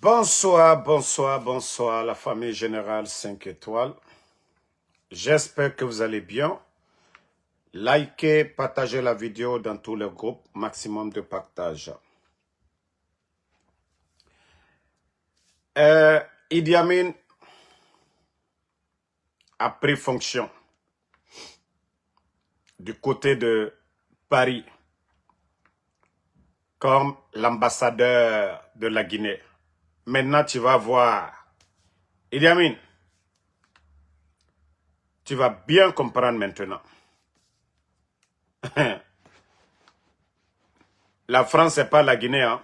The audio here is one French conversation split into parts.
Bonsoir, bonsoir, bonsoir, la famille générale 5 étoiles. J'espère que vous allez bien. Likez, partagez la vidéo dans tous les groupes, maximum de partage. Idi Amin a pris fonction du côté de Paris comme l'ambassadeur de la Guinée. Maintenant, tu vas voir. Idi Amin, tu vas bien comprendre maintenant. La France, c'est pas la Guinée, hein.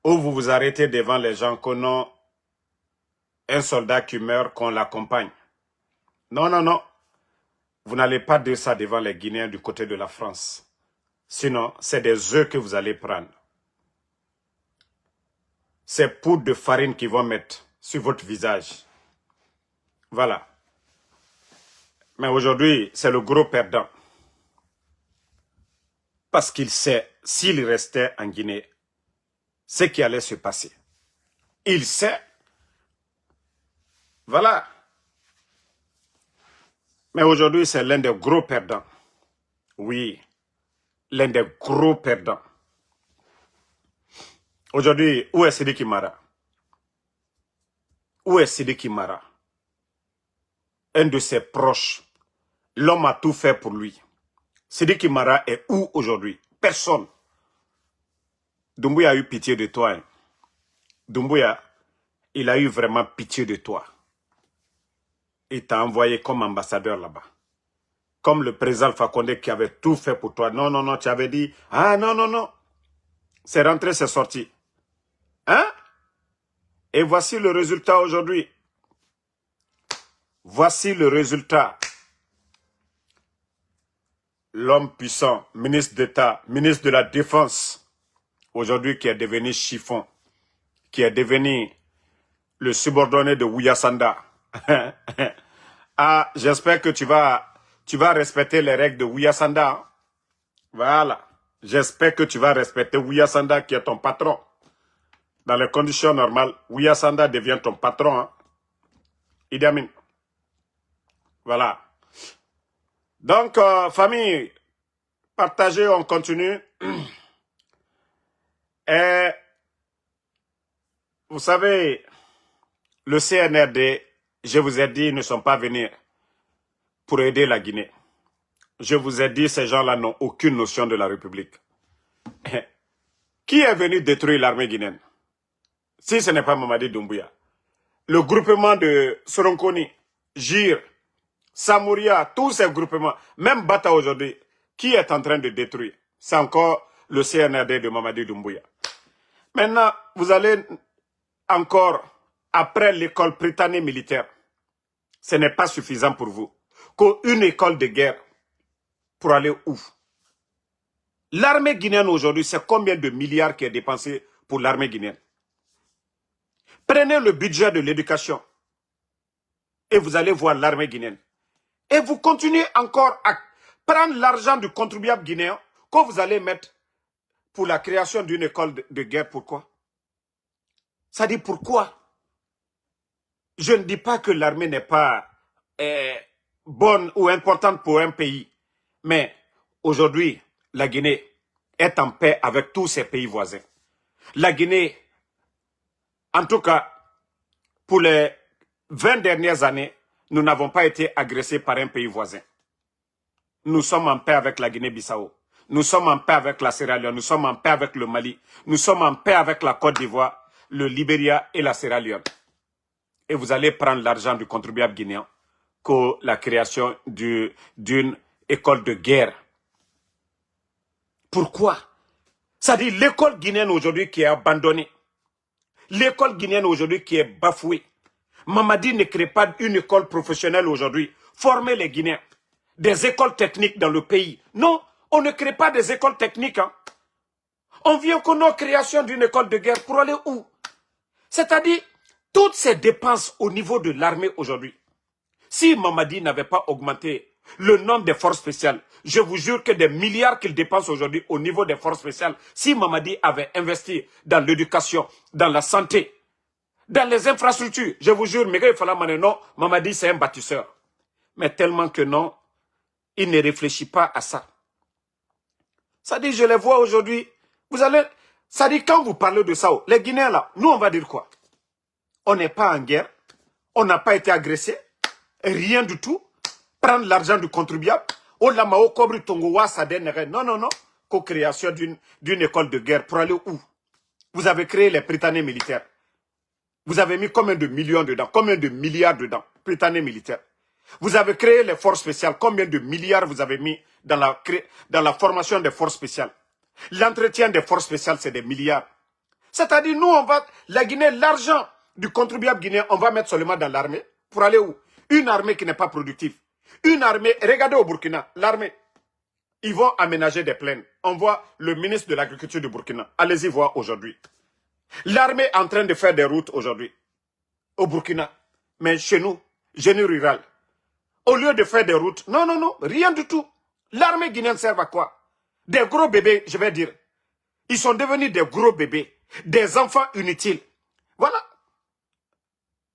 Où vous vous arrêtez devant les gens qu'on a un soldat qui meurt, qu'on l'accompagne. Non, non, non. Vous n'allez pas dire ça devant les Guinéens du côté de la France. Sinon, c'est des œufs que vous allez prendre. C'est poudre de farine qu'ils vont mettre sur votre visage. Voilà. Mais aujourd'hui, c'est le gros perdant. Parce qu'il sait, s'il restait en Guinée, ce qui allait se passer. Il sait. Voilà. Mais aujourd'hui, c'est l'un des gros perdants. Oui, l'un des gros perdants. Aujourd'hui, où est Sidiki Mara? Où est Sidiki Mara? Un de ses proches. L'homme a tout fait pour lui. Sidiki Mara est où aujourd'hui? Personne. Doumbouya a eu pitié de toi. Hein. Doumbouya, il a eu vraiment pitié de toi. Il t'a envoyé comme ambassadeur là-bas. Comme le président Alpha Condé qui avait tout fait pour toi. Non, non, non, tu avais dit, ah non, non, non. C'est rentré, c'est sorti. Hein? Et voici le résultat aujourd'hui. Voici le résultat. L'homme puissant, ministre d'État, ministre de la Défense, aujourd'hui qui est devenu chiffon, qui est devenu le subordonné de Ouya Sanda. Ah, j'espère que tu vas respecter les règles de Ouya Sanda. Voilà. J'espère que tu vas respecter Ouya Sanda qui est ton patron. Dans les conditions normales, Ouya Sanda devient ton patron. Hein? Idi Amin. Voilà. Donc, famille, partagez, on continue. Et vous savez, le CNRD, je vous ai dit, ils ne sont pas venus pour aider la Guinée. Je vous ai dit, ces gens-là n'ont aucune notion de la République. Qui est venu détruire l'armée guinéenne? Si ce n'est pas Mamadi Doumbouya. Le groupement de Soronkoni, Gir, Samouria, tous ces groupements, même Bata aujourd'hui, qui est en train de détruire? C'est encore le CNRD de Mamadi Doumbouya. Maintenant, vous allez encore, après l'école britannique militaire, ce n'est pas suffisant pour vous. Qu'une école de guerre, pour aller où? L'armée guinéenne aujourd'hui, c'est combien de milliards qui est dépensé pour l'armée guinéenne? Prenez le budget de l'éducation et vous allez voir l'armée guinéenne. Et vous continuez encore à prendre l'argent du contribuable guinéen que vous allez mettre pour la création d'une école de guerre. Pourquoi? Ça dit pourquoi? Je ne dis pas que l'armée n'est pas bonne ou importante pour un pays. Mais aujourd'hui, la Guinée est en paix avec tous ses pays voisins. La Guinée, en tout cas, pour les 20 dernières années, nous n'avons pas été agressés par un pays voisin. Nous sommes en paix avec la Guinée-Bissau. Nous sommes en paix avec la Sierra Leone. Nous sommes en paix avec le Mali. Nous sommes en paix avec la Côte d'Ivoire, le Libéria et la Sierra Leone. Et vous allez prendre l'argent du contribuable guinéen pour la création d'une école de guerre. Pourquoi? Ça dit l'école guinéenne aujourd'hui qui est abandonnée. L'école guinéenne aujourd'hui qui est bafouée. Mamadi ne crée pas une école professionnelle aujourd'hui. Former les Guinéens. Des écoles techniques dans le pays. Non, on ne crée pas des écoles techniques. Hein. On vient qu'on a création d'une école de guerre pour aller où? C'est-à-dire, toutes ces dépenses au niveau de l'armée aujourd'hui. Si Mamadi n'avait pas augmenté le nom des forces spéciales. Je vous jure que des milliards qu'il dépense aujourd'hui au niveau des forces spéciales, si Mamadi avait investi dans l'éducation, dans la santé, dans les infrastructures, je vous jure, mais il fallait non, Mamadi c'est un bâtisseur. Mais tellement que non, il ne réfléchit pas à ça. Ça dit, je les vois aujourd'hui, vous allez, ça dit, quand vous parlez de ça, les Guinéens là, nous on va dire quoi? On n'est pas en guerre, on n'a pas été agressé, rien du tout. Prendre l'argent du contribuable, non, non, non, co-création d'une école de guerre pour aller où? Vous avez créé les Britanniques militaires. Vous avez mis combien de millions dedans, combien de milliards dedans, Britanniques militaires. Vous avez créé les forces spéciales, combien de milliards vous avez mis dans la formation des forces spéciales. L'entretien des forces spéciales, c'est des milliards. C'est-à-dire, nous, on va, la Guinée, l'argent du contribuable guinéen, on va mettre seulement dans l'armée. Pour aller où? Une armée qui n'est pas productive. Une armée, regardez au Burkina, l'armée, ils vont aménager des plaines. On voit le ministre de l'Agriculture du Burkina. Allez-y voir aujourd'hui. L'armée est en train de faire des routes aujourd'hui, au Burkina. Mais chez nous, génie rural, au lieu de faire des routes, non, non, non, rien du tout. L'armée guinéenne sert à quoi? Des gros bébés, je vais dire. Ils sont devenus des gros bébés, des enfants inutiles. Voilà.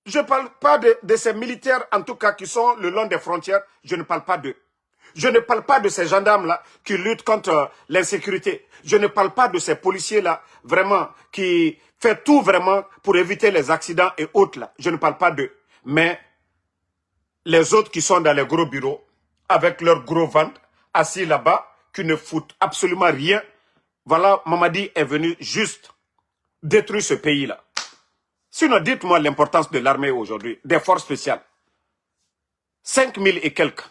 Je ne parle pas de ces militaires, en tout cas, qui sont le long des frontières. Je ne parle pas d'eux. Je ne parle pas de ces gendarmes-là qui luttent contre l'insécurité. Je ne parle pas de ces policiers-là, vraiment, qui font tout vraiment pour éviter les accidents et autres là. Je ne parle pas d'eux. Mais les autres qui sont dans les gros bureaux, avec leurs gros ventres, assis là-bas, qui ne foutent absolument rien. Voilà, Mamadi est venu juste détruire ce pays-là. Sinon, dites-moi l'importance de l'armée aujourd'hui, des forces spéciales. 5 000 et quelques,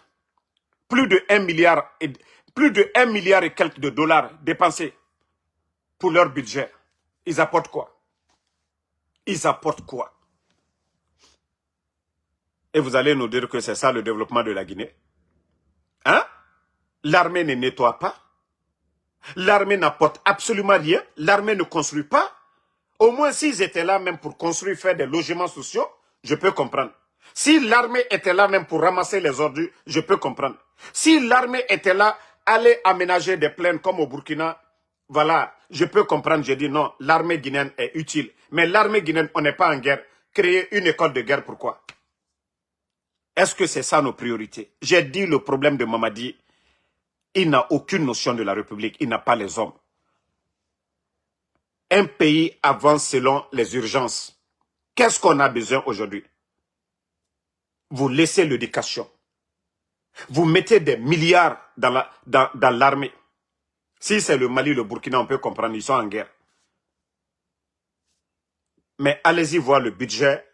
plus de 1 milliard et quelques de dollars dépensés pour leur budget. Ils apportent quoi? Ils apportent quoi? Et vous allez nous dire que c'est ça le développement de la Guinée? Hein? L'armée ne nettoie pas. L'armée n'apporte absolument rien. L'armée ne construit pas. Au moins, s'ils étaient là même pour construire, faire des logements sociaux, je peux comprendre. Si l'armée était là même pour ramasser les ordures, je peux comprendre. Si l'armée était là, aller aménager des plaines comme au Burkina, voilà, je peux comprendre. Je dis non, l'armée guinéenne est utile. Mais l'armée guinéenne, on n'est pas en guerre. Créer une école de guerre, pourquoi? Est-ce que c'est ça nos priorités? J'ai dit le problème de Mamadi, il n'a aucune notion de la République, il n'a pas les hommes. Un pays avance selon les urgences. Qu'est-ce qu'on a besoin aujourd'hui? Vous laissez l'éducation. Vous mettez des milliards dans l'armée. Si c'est le Mali, le Burkina, on peut comprendre, ils sont en guerre. Mais allez-y voir le budget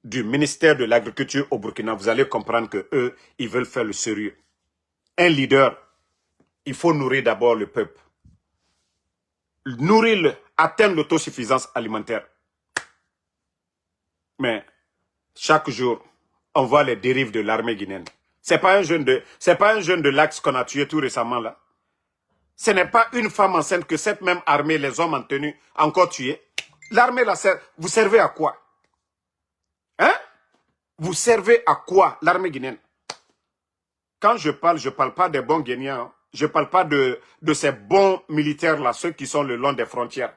du ministère de l'Agriculture au Burkina. Vous allez comprendre que eux, ils veulent faire le sérieux. Un leader, il faut nourrir d'abord le peuple. Nourrir-le, atteindre l'autosuffisance alimentaire. Mais chaque jour, on voit les dérives de l'armée guinéenne. C'est pas un jeune de l'Axe qu'on a tué tout récemment là. Ce n'est pas une femme enceinte que cette même armée, les hommes en tenue, encore tué. L'armée là, vous servez à quoi? Hein? Vous servez à quoi l'armée guinéenne? Quand je parle pas des bons Guinéens. Hein. Je ne parle pas de ces bons militaires là, ceux qui sont le long des frontières.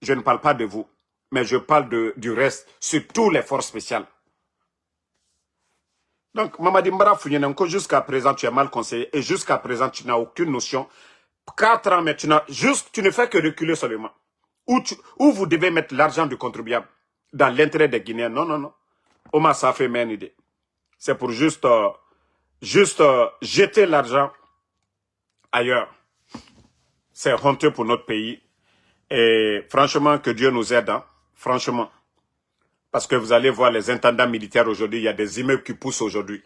Je ne parle pas de vous. Mais je parle du reste, surtout les forces spéciales. Donc, Mamadi Mbara Founyenenko, jusqu'à présent, tu es mal conseillé. Et jusqu'à présent, tu n'as aucune notion. 4 ans maintenant, tu ne fais que reculer seulement. Où vous devez mettre l'argent du contribuable dans l'intérêt des Guinéens. Non, non, non. Oma, ça fait une idée. C'est pour juste jeter l'argent ailleurs. C'est honteux pour notre pays. Et franchement, que Dieu nous aide. Hein? Franchement. Parce que vous allez voir les intendants militaires aujourd'hui, il y a des immeubles qui poussent aujourd'hui.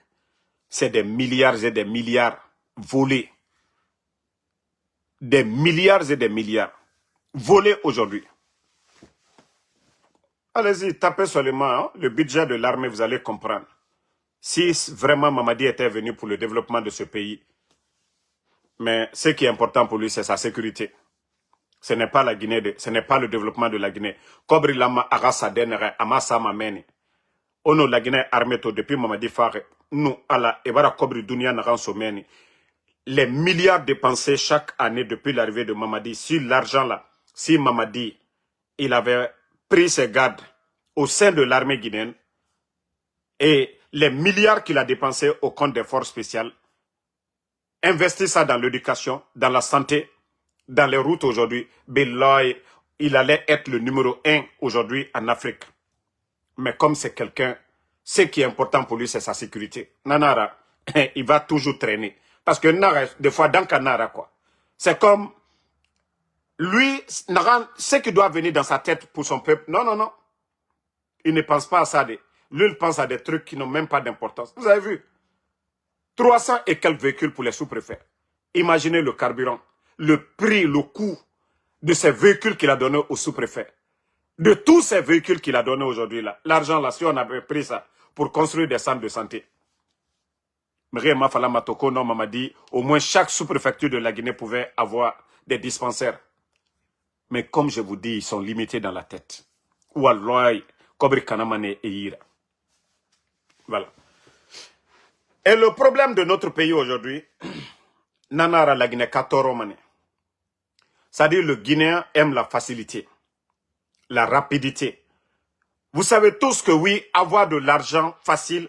C'est des milliards et des milliards volés. Des milliards et des milliards volés aujourd'hui. Allez-y, tapez seulement hein, le budget de l'armée, vous allez comprendre. Si vraiment Mamadi était venu pour le développement de ce pays, mais ce qui est important pour lui, c'est sa sécurité. Ce n'est pas la Guinée, ce n'est pas le développement de la Guinée. Kobri lama agasa denere amasa mameni. ono la Guinée armée depuis Mamadi Fare, nous, à la Ebara Kobri Dunia Naran Someni, les milliards dépensés chaque année depuis l'arrivée de Mamadi, sur l'argent là, si Mamadi, il avait pris ses gardes au sein de l'armée guinéenne, et les milliards qu'il a dépensés au compte des forces spéciales, investir ça dans l'éducation, dans la santé, dans les routes aujourd'hui, Beloy, il allait être le numéro 1 aujourd'hui en Afrique. Mais comme c'est quelqu'un, ce qui est important pour lui, c'est sa sécurité. Nanara, il va toujours traîner. Parce que Nara, des fois, dans Kanara, quoi. C'est comme, lui, Nara, ce qui doit venir dans sa tête pour son peuple, non, non, non. Il ne pense pas à ça. Lui, il pense à des trucs qui n'ont même pas d'importance. Vous avez vu 300 et quelques véhicules pour les sous-préfets. Imaginez le carburant, le prix, le coût de ces véhicules qu'il a donné aux sous-préfets. De tous ces véhicules qu'il a donnés aujourd'hui, là, l'argent, là, si on avait pris ça pour construire des centres de santé. Mais Mafala Matoko, non, m'a dit, au moins chaque sous-préfecture de la Guinée pouvait avoir des dispensaires. Mais comme je vous dis, ils sont limités dans la tête. Walloy, Kobri Kanamane et Ira. Voilà. Et le problème de notre pays aujourd'hui, Nanara la Guinée, Katoromane. C'est-à-dire le Guinéen aime la facilité, la rapidité. Vous savez tous que oui, avoir de l'argent facile,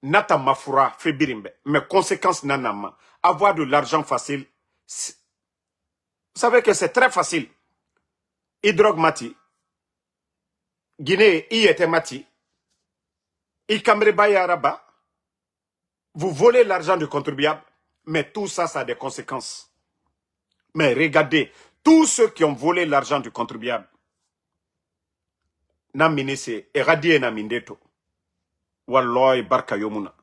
nata mafura fait birimbe. Mais conséquence nanama, avoir de l'argent facile, vous savez que c'est très facile. Hydrogue mati, Guinée, y était mati, y kamre bayaraba, vous volez l'argent du contribuable, mais tout ça, ça a des conséquences. Mais regardez, tous ceux qui ont volé l'argent du contribuable, na minese, eradie na mindeto, walloy barka yomuna.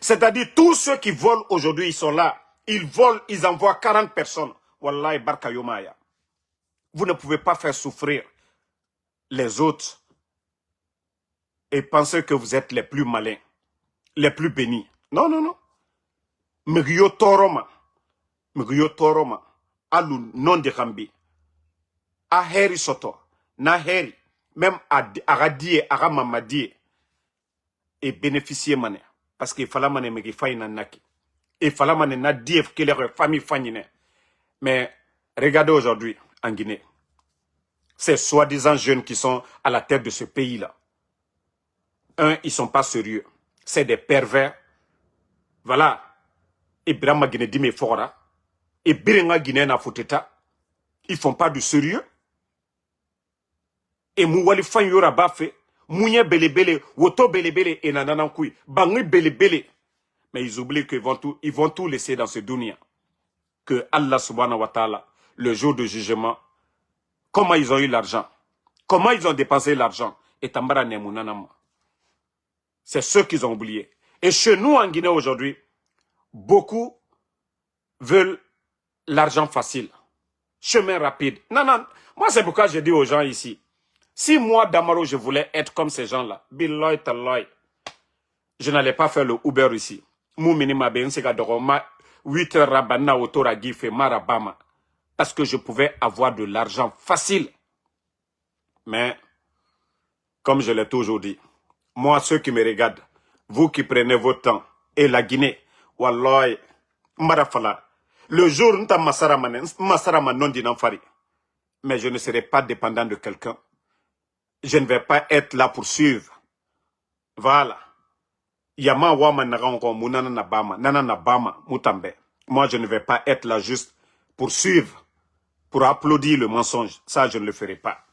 C'est-à-dire, tous ceux qui volent aujourd'hui, ils sont là. Ils volent, ils envoient 40 personnes. Wallahi barka yomaya. Vous ne pouvez pas faire souffrir les autres et penser que vous êtes les plus malins, les plus bénis. Non, non, non. Mugyo toroma. Mugyo toroma. Alu non de Rambi. A heri soto. Na heri. Même à radie, à mamadie. Et bénéficier mané. Parce qu'il fallait mané me faille naki. Il fallait mané na dief que les familles fagnine. Mais regardez aujourd'hui en Guinée. Ces soi-disant jeunes qui sont à la tête de ce pays-là. Un, ils sont pas sérieux. C'est des pervers. Voilà. Ibrahima Guinée dit mais fora. Et Birenga Guinée na fouteta. Ils font pas du sérieux. Et Mouwali Fanyora Bafé. Mounye Belebele. Woto Belebele et Nananankui. Bangui Belebele. Mais ils oublient qu'ils vont tout laisser dans ce dunya. Que Allah subhanahu wa ta'ala, le jour de jugement, comment ils ont eu l'argent? Comment ils ont dépensé l'argent? Et Tambara Nemunanama. C'est ce qu'ils ont oublié. Et chez nous en Guinée aujourd'hui, beaucoup veulent l'argent facile. Chemin rapide. Non, non. Moi, c'est pourquoi je dis aux gens ici, si moi, Damaro, je voulais être comme ces gens-là, Biloy Taloy, je n'allais pas faire le Uber ici. Mou minima ben se gadoroma 8 heures rabana autora gife marabama. Parce que je pouvais avoir de l'argent facile. Mais, comme je l'ai toujours dit, moi, ceux qui me regardent, vous qui prenez votre temps, et la Guinée, Walloy, Marafala, le jour où nous Masarama non dinanfari, mais je ne serai pas dépendant de quelqu'un. Je ne vais pas être là pour suivre. Voilà. Yama wama narango munana nabama, nana nabama, mutambe. Moi, je ne vais pas être là juste pour suivre, pour applaudir le mensonge. Ça, je ne le ferai pas.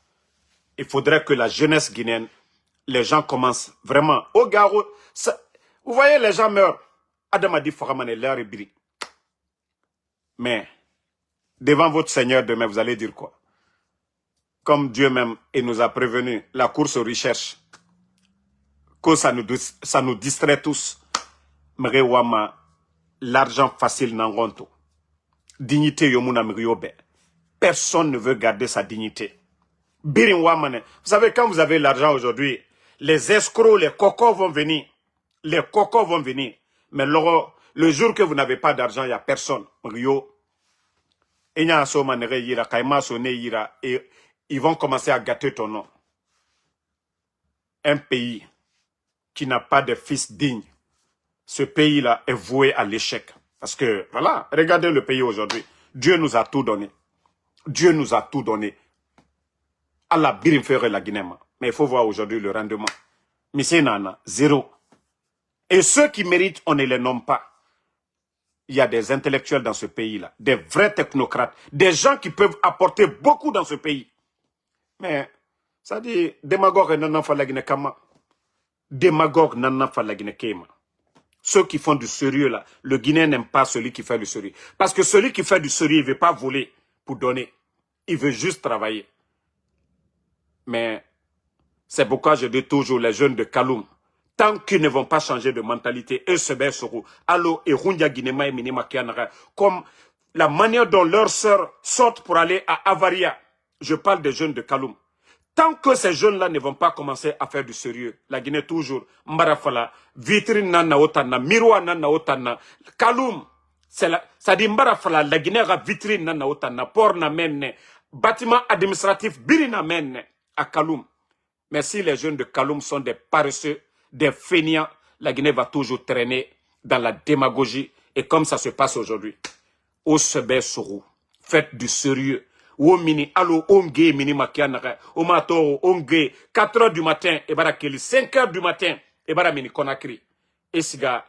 Il faudrait que la jeunesse guinéenne, les gens commencent vraiment. Au garou, vous voyez, les gens meurent. Adam a dit Faramane l'air est bri. Mais, devant votre Seigneur demain, vous allez dire quoi? Comme Dieu même, il nous a prévenu, la course aux recherches, que ça nous distrait tous. Mrewama, l'argent facile n'engonto. Dignité yomuna mriobe. Personne ne veut garder sa dignité. Birinwamane. Vous savez, quand vous avez l'argent aujourd'hui, les escrocs, les cocos vont venir. Les cocos vont venir. Mais le jour que vous n'avez pas d'argent, il n'y a personne. Mrio. Et ils vont commencer à gâter ton nom. Un pays qui n'a pas de fils dignes, ce pays-là est voué à l'échec. Parce que, voilà, regardez le pays aujourd'hui. Dieu nous a tout donné. Dieu nous a tout donné. Allah birimfere la Guinée. Mais il faut voir aujourd'hui le rendement. Monsieur Nana, zéro. Et ceux qui méritent, on ne les nomme pas. Il y a des intellectuels dans ce pays-là, des vrais technocrates, des gens qui peuvent apporter beaucoup dans ce pays. Mais, ça dit, démagogue n'en falagine kama. Démagogue n'en falagine kema. Ceux qui font du sérieux là, le Guinéen n'aime pas celui qui fait du sérieux. Parce que celui qui fait du sérieux, il ne veut pas voler pour donner. Il veut juste travailler. Mais c'est pourquoi je dis toujours les jeunes de Kaloum, tant qu'ils ne vont pas changer de mentalité, eux se berceront. Allo et Rundia Guinéma et Minima Kianara, comme la manière dont leurs sœurs sortent pour aller à Avaria. Je parle des jeunes de Kaloum. Tant que ces jeunes-là ne vont pas commencer à faire du sérieux, la Guinée toujours, Mbarafala, vitrine nana otana, miroir nana otana, Kaloum, ça dit Mbarafala, la Guinée a vitrine nana otana, port na menne, bâtiment administratif birina menne à Kaloum. Mais si les jeunes de Kaloum sont des paresseux, des fainéants, la Guinée va toujours traîner dans la démagogie. Et comme ça se passe aujourd'hui, au Sebe Sourou, faites du sérieux. Au mini, allo, onge, mini makianara, au mato, onge, 4 heures du matin, et bara keli, 5 heures du matin, et bara mini konakri. Et siga,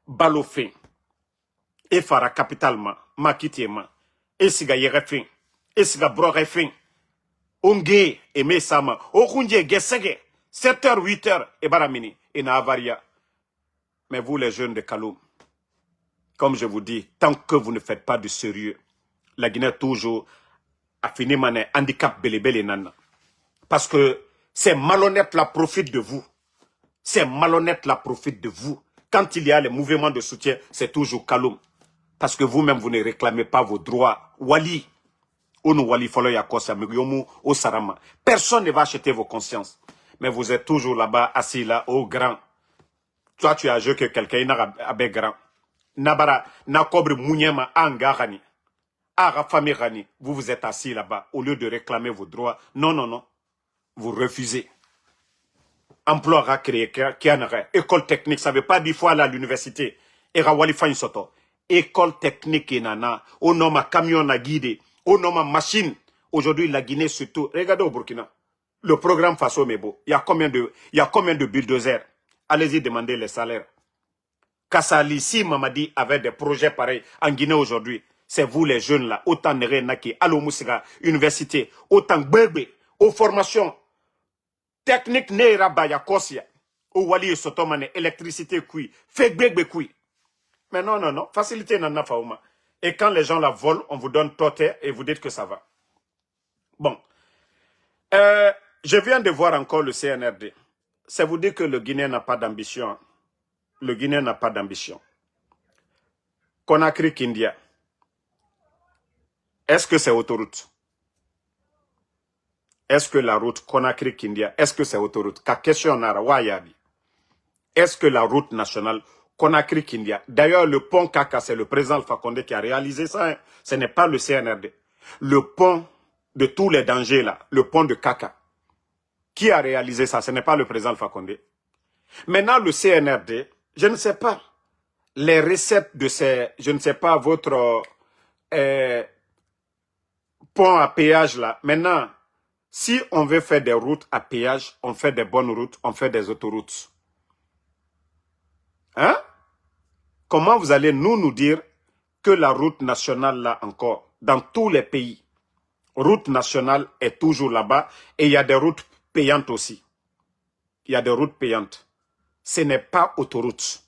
balofin, et fara capitalma, makitiema, et siga yerefin, et siga brorefin, onge, et me sama, o kunje, gesege, 7 heures, 8 heures, et bara mini, et na avaria. Mais vous, les jeunes de Kaloum, comme je vous dis, tant que vous ne faites pas du sérieux, la Guinée toujours a fini mané handicap belébélé nana. Parce que ces malhonnêtes là profitent de vous. Ces malhonnêtes là profitent de vous. Quand il y a les mouvements de soutien, c'est toujours Kaloum. Parce que vous-même, vous ne réclamez pas vos droits. Wali. Wali au Sarama. Personne ne va acheter vos consciences. Mais vous êtes toujours là-bas, assis là, au grand. Toi, tu as joué que quelqu'un avec grand. Nabara, nakobre mounyema angarani. Ah, famille Rani, vous vous êtes assis là-bas, au lieu de réclamer vos droits. Non, non, non. Vous refusez. Emploi à créer, école technique, ça ne veut pas dire fois à l'université. École technique, nana. On nomme un camion à guider. On nomme une machine. Aujourd'hui, la Guinée surtout. Regardez au Burkina. Le programme Faso Mebo. Il y a combien de bulldozers? Allez-y demander les salaires. Kassali, si Mamadi avait des projets pareils en Guinée aujourd'hui, c'est vous les jeunes là, autant Nere Naki, Alo Moussiga, université, autant Gbegbe, aux formations techniques Neira Baya Kosia, au Wali Sotomane, électricité kui, fait Gbegbe kui. Mais non, non, non, facilité Nana Faouma. Et quand les gens la volent, on vous donne toté et vous dites que ça va. Bon. Je viens de voir encore le CNRD. Ça vous dit que le Guinéen n'a pas d'ambition. Le Guinéen n'a pas d'ambition. Conakry Kindia. Est-ce que c'est autoroute? Est-ce que la route Conakry-Kindia, est-ce que c'est autoroute? Ka question nara wayabi. Est-ce que la route nationale Conakry-Kindia, d'ailleurs le pont Kaka, c'est le président Alpha Condé qui a réalisé ça, hein? Ce n'est pas le CNRD. Le pont de tous les dangers là, le pont de Kaka, qui a réalisé ça? Ce n'est pas le président Alpha Condé. Maintenant le CNRD, je ne sais pas, les recettes de ces, je ne sais pas, votre pont à péage là. Maintenant, si on veut faire des routes à péage, on fait des bonnes routes, on fait des autoroutes. Hein? Comment vous allez nous dire que la route nationale là encore, dans tous les pays, route nationale est toujours là-bas et il y a des routes payantes aussi. Il y a des routes payantes. Ce n'est pas autoroute.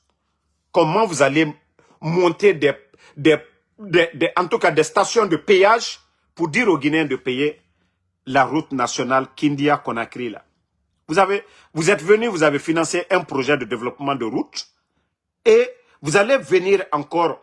Comment vous allez monter en tout cas des stations de péage pour dire aux Guinéens de payer la route nationale Kindia-Conakry là. Vous êtes venu, vous avez financé un projet de développement de route et vous allez venir encore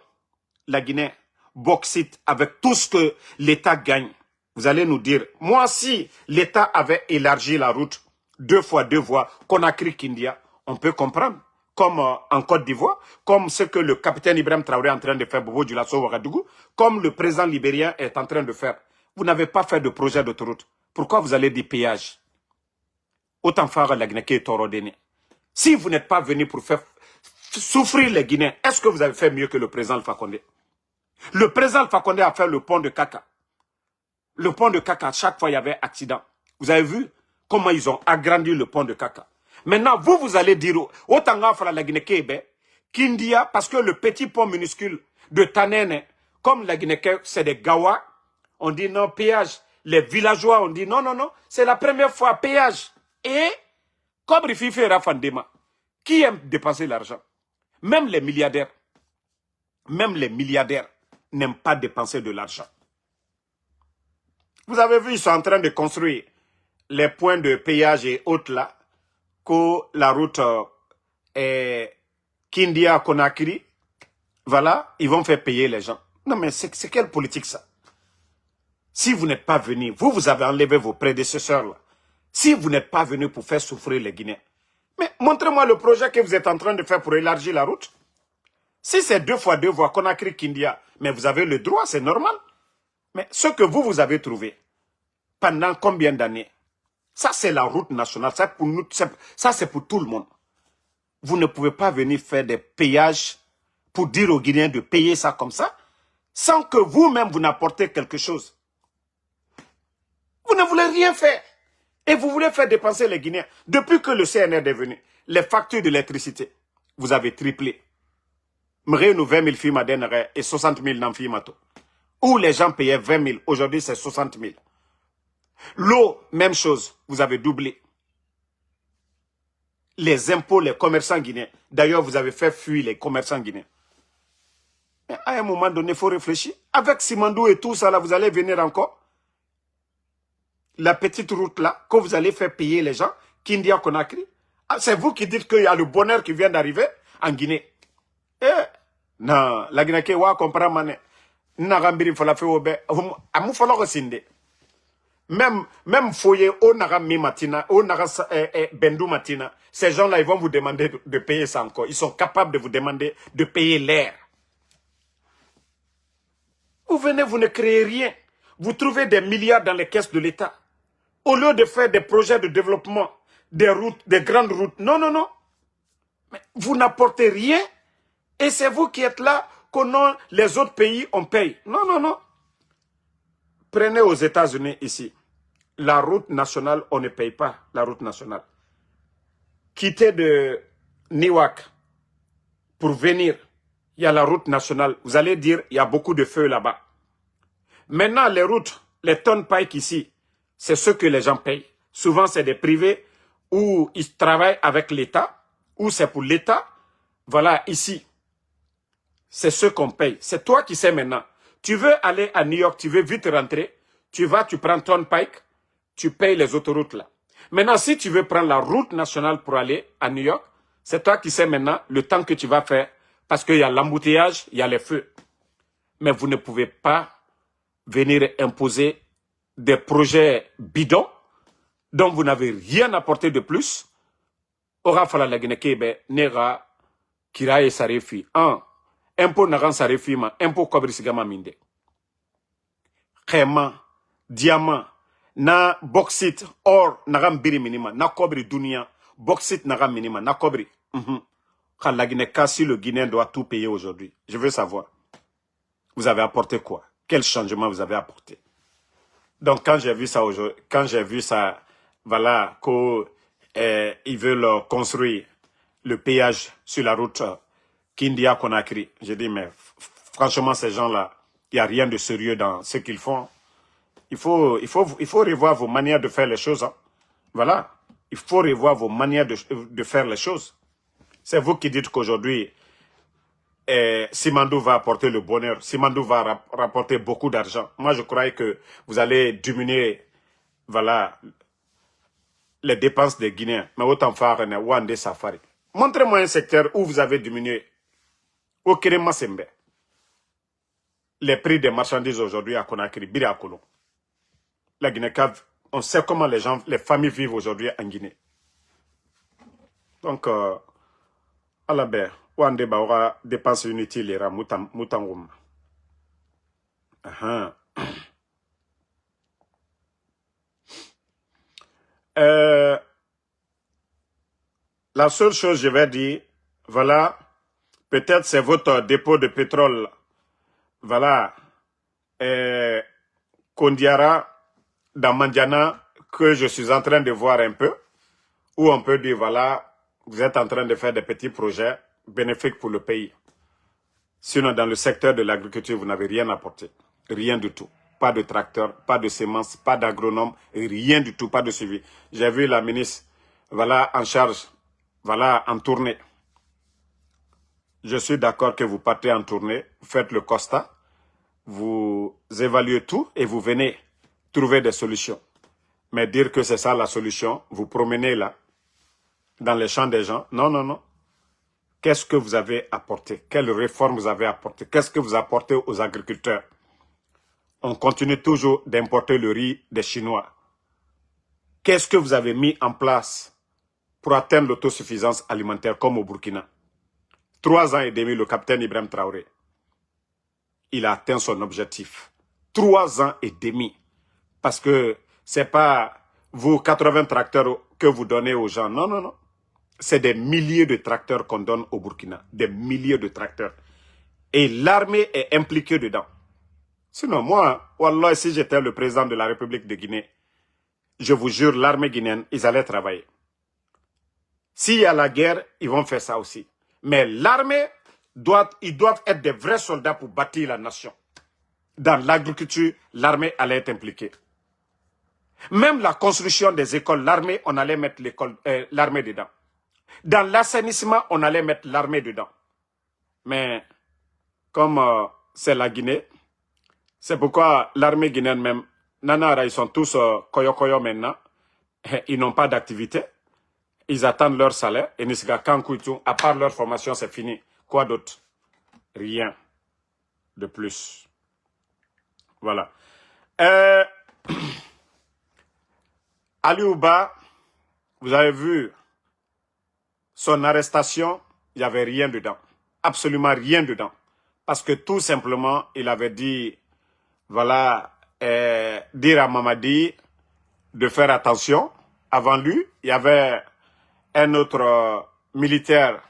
la Guinée bauxite avec tout ce que l'État gagne. Vous allez nous dire, moi si l'État avait élargi la route 2 fois 2 voies Conakry-Kindia, on peut comprendre. Comme en Côte d'Ivoire, comme ce que le capitaine Ibrahim Traoré est en train de faire, Bobo Dioulasso Ouagadougou, comme le président libérien est en train de faire. Vous n'avez pas fait de projet d'autoroute. Pourquoi vous allez des péages? Autant faire la Guinée qui est Torodéné. Si vous n'êtes pas venu pour faire souffrir les Guinéens, est-ce que vous avez fait mieux que le président Alpha Condé? Le président Alpha Condé a fait le pont de Kaka. Le pont de Kaka, chaque fois il y avait accident. Vous avez vu comment ils ont agrandi le pont de Kaka. Maintenant, vous allez dire, autant la Guinée Kindia, parce que le petit pont minuscule de Tanene, comme la Guinée, c'est des Gawa, on dit non, péage. Les villageois ont dit non, non, non, c'est la première fois, péage. Et, comme Rififi et Rafandema, qui aime dépenser l'argent? Même les milliardaires n'aiment pas dépenser de l'argent. Vous avez vu, ils sont en train de construire les points de péage et autres là, que la route Kindia-Conakry, voilà, ils vont faire payer les gens. Non mais c'est quelle politique ça? Si vous n'êtes pas venu, vous avez enlevé vos prédécesseurs là. Si vous n'êtes pas venu pour faire souffrir les Guinéens, mais montrez-moi le projet que vous êtes en train de faire pour élargir la route. Si c'est 2 fois 2 voies, Conakry-Kindia, mais vous avez le droit, c'est normal. Mais ce que vous avez trouvé, pendant combien d'années? Ça, c'est la route nationale. Ça, pour nous, ça, c'est pour tout le monde. Vous ne pouvez pas venir faire des péages pour dire aux Guinéens de payer ça comme ça, sans que vous-même, vous n'apportez quelque chose. Vous ne voulez rien faire. Et vous voulez faire dépenser les Guinéens. Depuis que le CNR est venu, les factures d'électricité, vous avez triplé. Nous 20 000 filles et 60 000 dans Fimato. Où les gens payaient 20 000, aujourd'hui c'est 60 000. L'eau, même chose, vous avez doublé. Les impôts, les commerçants guinéens. D'ailleurs, vous avez fait fuir les commerçants guinéens. Mais à un moment donné, il faut réfléchir. Avec Simandou et tout ça, là, vous allez venir encore. La petite route là, que vous allez faire payer les gens, Kindia Conakry. Ah, c'est vous qui dites qu'il y a le bonheur qui vient d'arriver en Guinée. Eh, non, la Guinée qui va comprendre mané. Nagambiri fola fe obe, amu fola ko sinde. Même foyer au Nagami Matina, au Nagas Bendou Matina, ces gens-là, ils vont vous demander de payer ça encore. Ils sont capables de vous demander de payer l'air. Vous venez, vous ne créez rien. Vous trouvez des milliards dans les caisses de l'État. Au lieu de faire des projets de développement, des routes, des grandes routes. Non, non, non. Mais vous n'apportez rien. Et c'est vous qui êtes là, que non, les autres pays, on paye. Non, non, non. Prenez aux États-Unis ici. La route nationale, on ne paye pas la route nationale. Quittez de Newark pour venir, il y a la route nationale. Vous allez dire, il y a beaucoup de feux là-bas. Maintenant, les routes, les turnpikes ici, c'est ce que les gens payent. Souvent, c'est des privés où ils travaillent avec l'État, ou c'est pour l'État. Voilà, ici, c'est ce qu'on paye. C'est toi qui sais maintenant. Tu veux aller à New York, tu veux vite rentrer, tu vas, tu prends turnpike, tu payes les autoroutes là. Maintenant, si tu veux prendre la route nationale pour aller à New York, c'est toi qui sais maintenant le temps que tu vas faire, parce qu'il y a l'embouteillage, il y a les feux. Mais vous ne pouvez pas venir imposer des projets bidons dont vous n'avez rien apporté de plus. Ora fala la Guinée Kébé, nera, kiraye sarefi, impôt naran sarefi ma, impôt kobri sigama minde. Khema, diamant, na bauxite, or, naran biri minima, na kobri dunia, bauxite naran minima, na kobri. Quand la Guinée si le Guinéen doit tout payer aujourd'hui, je veux savoir. Vous avez apporté quoi? Quel changement vous avez apporté? Donc, quand j'ai vu ça aujourd'hui, quand j'ai vu ça, voilà, qu'ils veulent construire le péage sur la route Kindia-Conakry, j'ai dit, mais franchement, ces gens-là, il n'y a rien de sérieux dans ce qu'ils font. Il faut revoir vos manières de faire les choses. Hein. Voilà. Il faut revoir vos manières de faire les choses. C'est vous qui dites qu'aujourd'hui, Simandou va apporter le bonheur. Simandou va rapporter beaucoup d'argent. Moi, je croyais que vous allez diminuer, voilà, les dépenses des Guinéens. Mais autant faire un Wande Safari. Montrez-moi un secteur où vous avez diminué. Au Kéréma Sembe. Les prix des marchandises aujourd'hui à Conakry, Bira Kolo. La Guinée, on sait comment les familles vivent aujourd'hui en Guinée. Donc, à la baie, Wande Baora dépenses inutiles ira Moutangum. La seule chose que je vais dire, voilà, peut-être c'est votre dépôt de pétrole, voilà, Kondiara, dans Mandiana, que je suis en train de voir un peu, où on peut dire, voilà, vous êtes en train de faire des petits projets bénéfiques pour le pays. Sinon, dans le secteur de l'agriculture, vous n'avez rien apporté. Rien du tout. Pas de tracteur, pas de semences, pas d'agronome, rien du tout, pas de suivi. J'ai vu la ministre, voilà, en charge, voilà, en tournée. Je suis d'accord que vous partez en tournée, vous faites le constat, vous évaluez tout et vous venez trouver des solutions. Mais dire que c'est ça la solution, vous promenez là, dans les champs des gens, non, non, non. Qu'est-ce que vous avez apporté? Quelles réformes vous avez apportées? Qu'est-ce que vous apportez aux agriculteurs? On continue toujours d'importer le riz des Chinois. Qu'est-ce que vous avez mis en place pour atteindre l'autosuffisance alimentaire comme au Burkina? 3 ans et demi, le capitaine Ibrahim Traoré, il a atteint son objectif. 3 ans et demi. Parce que c'est pas vos 80 tracteurs que vous donnez aux gens. Non, non, non. C'est des milliers de tracteurs qu'on donne au Burkina. Des milliers de tracteurs. Et l'armée est impliquée dedans. Sinon, moi, wallah, si j'étais le président de la République de Guinée, je vous jure, l'armée guinéenne, ils allaient travailler. S'il y a la guerre, ils vont faire ça aussi. Mais l'armée, ils doivent être des vrais soldats pour bâtir la nation. Dans l'agriculture, l'armée allait être impliquée. Même la construction des écoles, l'armée, on allait mettre l'armée dedans. Dans l'assainissement, on allait mettre l'armée dedans. Mais comme c'est la Guinée, c'est pourquoi l'armée guinéenne même, Nanara, ils sont tous koyo-koyo maintenant. Ils n'ont pas d'activité. Ils attendent leur salaire. Et Nisga Kankouitou, à part leur formation, c'est fini. Quoi d'autre? Rien de plus. Voilà. Ali Ouba, vous avez vu son arrestation, il n'y avait rien dedans. Absolument rien dedans. Parce que tout simplement, il avait dit, voilà, dire à Mamadi de faire attention. Avant lui, il y avait un autre militaire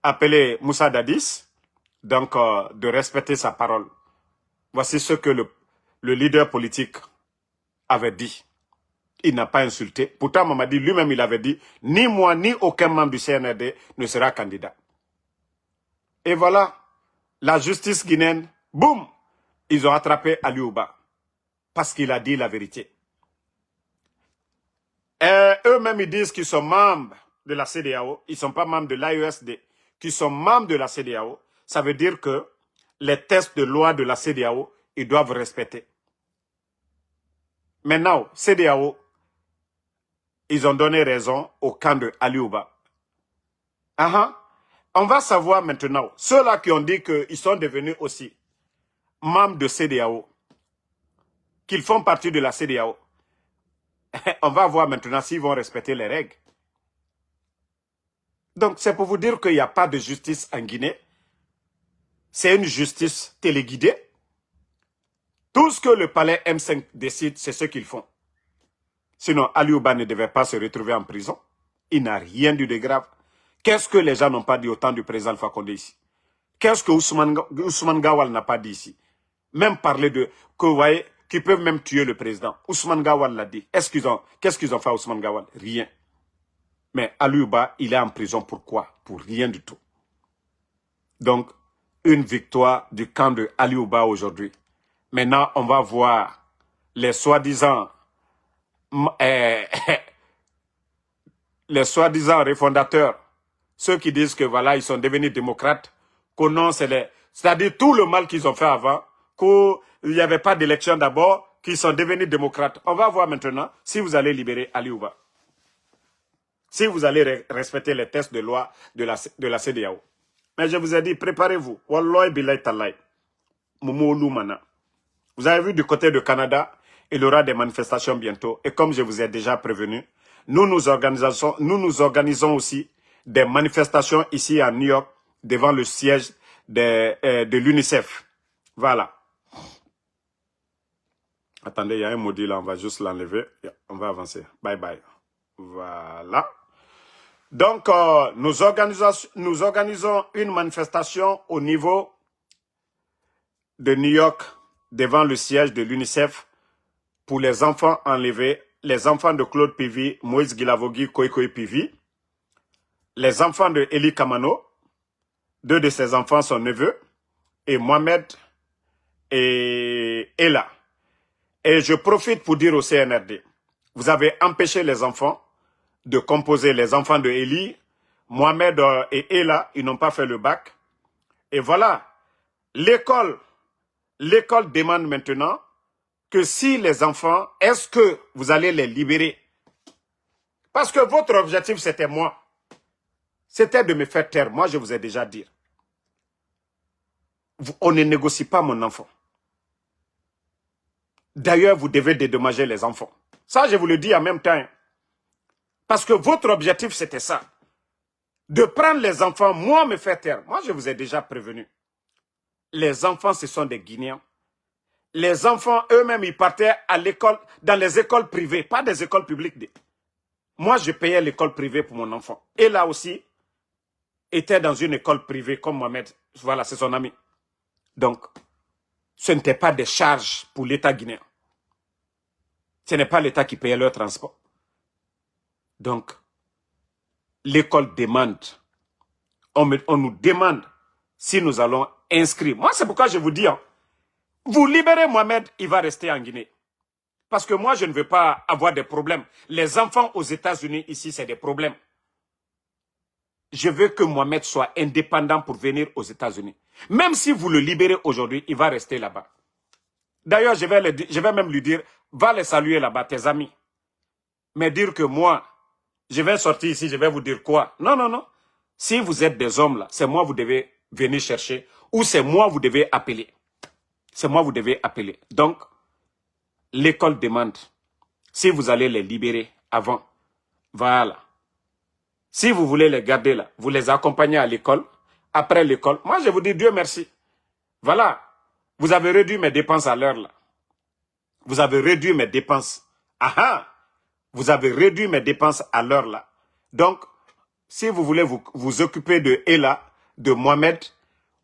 appelé Moussa Dadis, donc de respecter sa parole. Voici ce que le leader politique avait dit. Il n'a pas insulté. Pourtant, Mamadi lui-même, il avait dit, ni moi, ni aucun membre du CNRD ne sera candidat. Et voilà, la justice guinéenne, boum, ils ont attrapé Ali Ouba. Parce qu'il a dit la vérité. Eux-mêmes, ils disent qu'ils sont membres de la CEDEAO. Ils ne sont pas membres de l'AESD. Qu'ils sont membres de la CEDEAO. Ça veut dire que les textes de loi de la CEDEAO, ils doivent respecter. Maintenant, CEDEAO, ils ont donné raison au camp de Ali Ouba. On va savoir maintenant, ceux-là qui ont dit qu'ils sont devenus aussi membres de CEDEAO, qu'ils font partie de la CEDEAO, on va voir maintenant s'ils vont respecter les règles. Donc, c'est pour vous dire qu'il n'y a pas de justice en Guinée. C'est une justice téléguidée. Tout ce que le palais M5 décide, c'est ce qu'ils font. Sinon, Ali Ouba ne devait pas se retrouver en prison. Il n'a rien dit de grave. Qu'est-ce que les gens n'ont pas dit au temps du président Alpha Condé ici? Qu'est-ce que Ousmane Gawal n'a pas dit ici? Même parler de, que vous voyez, qu'ils peuvent même tuer le président. Ousmane Gawal l'a dit. Qu'est-ce qu'ils ont fait à Ousmane Gawal? Rien. Mais Ali Ouba, il est en prison. Pourquoi? Pour rien du tout. Donc, une victoire du camp de Ali Ouba aujourd'hui. Maintenant, on va voir les soi-disant les soi-disant refondateurs, ceux qui disent que voilà, ils sont devenus démocrates, que non, c'est-à-dire tout le mal qu'ils ont fait avant, qu'il n'y avait pas d'élection d'abord, qu'ils sont devenus démocrates. On va voir maintenant si vous allez libérer Ali Ouba. Si vous allez respecter les textes de loi de la CEDEAO. Mais je vous ai dit, préparez-vous. Wallahi billahi tallahi. Vous avez vu du côté du Canada, il y aura des manifestations bientôt. Et comme je vous ai déjà prévenu, nous organisons aussi des manifestations ici à New York devant le siège de l'UNICEF. Voilà. Attendez, il y a un module là, on va juste l'enlever. On va avancer. Bye bye. Voilà. Donc, nous organisons une manifestation au niveau de New York devant le siège de l'UNICEF pour les enfants enlevés, les enfants de Claude Pivi, Moïse Guilavogui, Koikoi Pivi, les enfants de Eli Kamano, deux de ses enfants sont neveux, et Mohamed et Ella. Et je profite pour dire au CNRD, vous avez empêché les enfants de composer, les enfants de Eli, Mohamed et Ella, ils n'ont pas fait le bac. Et voilà, l'école demande maintenant que si les enfants, est-ce que vous allez les libérer? Parce que votre objectif, c'était moi. C'était de me faire taire. Moi, je vous ai déjà dit. On ne négocie pas mon enfant. D'ailleurs, vous devez dédommager les enfants. Ça, je vous le dis en même temps. Parce que votre objectif, c'était ça. De prendre les enfants, moi, me faire taire. Moi, je vous ai déjà prévenu. Les enfants, ce sont des Guinéens. Les enfants, eux-mêmes, ils partaient à l'école, dans les écoles privées, pas des écoles publiques. Moi, je payais l'école privée pour mon enfant. Et là aussi, était dans une école privée comme Mohamed. Voilà, c'est son ami. Donc, ce n'était pas des charges pour l'État guinéen. Ce n'est pas l'État qui payait leur transport. Donc, l'école demande, on nous demande si nous allons inscrire. Moi, c'est pourquoi je vous dis, hein, vous libérez Mohamed, il va rester en Guinée. Parce que moi, je ne veux pas avoir des problèmes. Les enfants aux États-Unis, ici, c'est des problèmes. Je veux que Mohamed soit indépendant pour venir aux États-Unis. Même si vous le libérez aujourd'hui, il va rester là-bas. D'ailleurs, je vais même lui dire, va les saluer là-bas, tes amis. Mais dire que moi, je vais sortir ici, je vais vous dire quoi? Non, non, non. Si vous êtes des hommes là, c'est moi vous devez venir chercher ou c'est moi vous devez appeler. C'est moi vous devez appeler. Donc, l'école demande si vous allez les libérer avant. Voilà. Si vous voulez les garder là, vous les accompagnez à l'école. Après l'école, moi je vous dis Dieu merci. Voilà. Vous avez réduit mes dépenses à l'heure là. Vous avez réduit mes dépenses. Ah ah. Vous avez réduit mes dépenses à l'heure là. Donc, si vous voulez vous occuper de Ella, de Mohamed,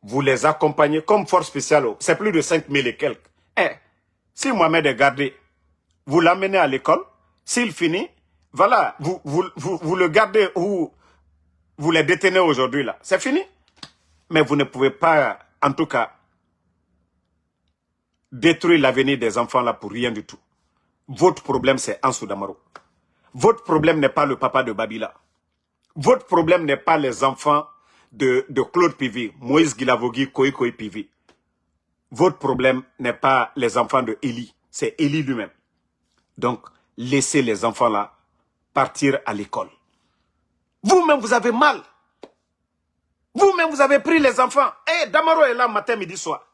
vous les accompagnez comme force spéciale. C'est plus de 5000 et quelques. Eh, si Mohamed est gardé, vous l'amenez à l'école. S'il finit, voilà, vous le gardez ou vous les détenez aujourd'hui là. C'est fini. Mais vous ne pouvez pas, en tout cas, détruire l'avenir des enfants là pour rien du tout. Votre problème, c'est Ansou Damaro. Votre problème n'est pas le papa de Babila. Votre problème n'est pas les enfants de Claude Pivi, Moïse Guilavogui, Koikoi Pivi. Votre problème n'est pas les enfants de Eli. C'est Eli lui-même. Donc, laissez les enfants là partir à l'école. Vous-même, vous avez mal. Vous-même, vous avez pris les enfants. Eh, Damaro est là matin, midi, soir.